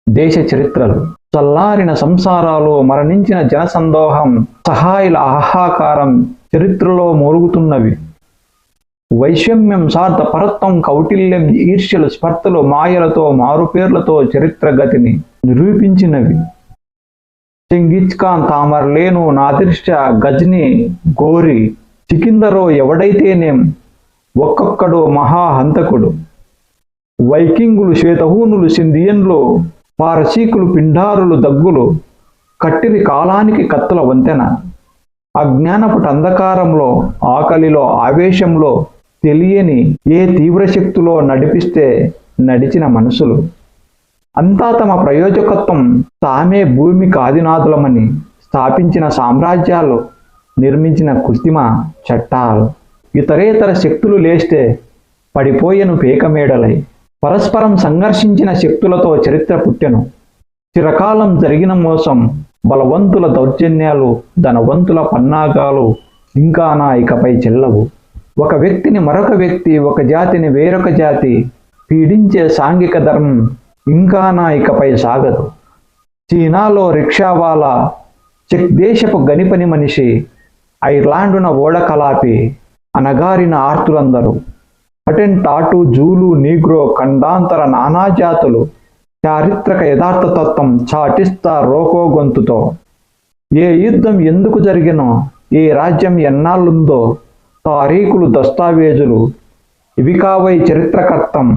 దేశ చరిత్రలు, చల్లారిన సంసారాలు, మరణించిన జనసందోహం, సహాయుల ఆహాకారం చరిత్రలో మోరుగుతున్నవి. వైషమ్యం, స్వార్థ పరత్వం, కౌటిల్యం, ఈర్ష్యలు, స్పర్ధలు, మాయలతో, మారుపేర్లతో చరిత్ర గతిని నిరూపించినవి. చెంగిజ్ ఖాన్ తామరలేను, నాదిర్ష, గజ్ని, గోరి, సికిందరో ఎవడైతేనేం ఒక్కొక్కడు మహాహంతకుడు. వైకింగులు, శ్వేతహూనులు, సింధియన్లు, పారసీకులు, పిండారులు, దగ్గులు కట్టిరి కాలానికి కత్తుల వంతెన. అజ్ఞానపుట అంధకారంలో, ఆకలిలో, ఆవేశంలో, తెలియని ఏ తీవ్రశక్తిలో నడిపిస్తే నడిచిన మనసులు. అంతా తమ ప్రయోజకత్వం, తామే భూమికి ఆదినాథులమని స్థాపించిన సామ్రాజ్యాలు, నిర్మించిన కృత్రిమ చట్టాలు. ఇతరేతర శక్తులు లేస్తే పడిపోయెను పేకమేడలై. పరస్పరం సంఘర్షించిన శక్తులతో చరిత్ర పుట్టెను. చిరకాలం జరిగిన మోసం, బలవంతుల దౌర్జన్యాలు, ధనవంతుల పన్నాగాలు ఇంకానా ఇకపై చెల్లవు. ఒక వ్యక్తిని మరొక వ్యక్తి, ఒక జాతిని వేరొక జాతి పీడించే సాంఘిక ధర్మం ఇంకానా ఇకపై సాగదు. చీనాలో రిక్షావాలా, చెక్ దేశపు గనిపని మనిషి, ఐర్లాండున ఓడకలాపి, అనగారిన ఆర్తులందరూ, హటెంటాటు, జూలు, నీగ్రో, ఖండాంతర నానాజాతులు చారిత్రక యథార్థతత్వం చాటిస్తా రోకో గొంతుతో. ఏ యుద్ధం ఎందుకు జరిగినో, ఏ రాజ్యం ఎన్నాళ్ళుందో తారీఖులు, దస్తావేజులు ఇవి కావై చరిత్రకర్తం.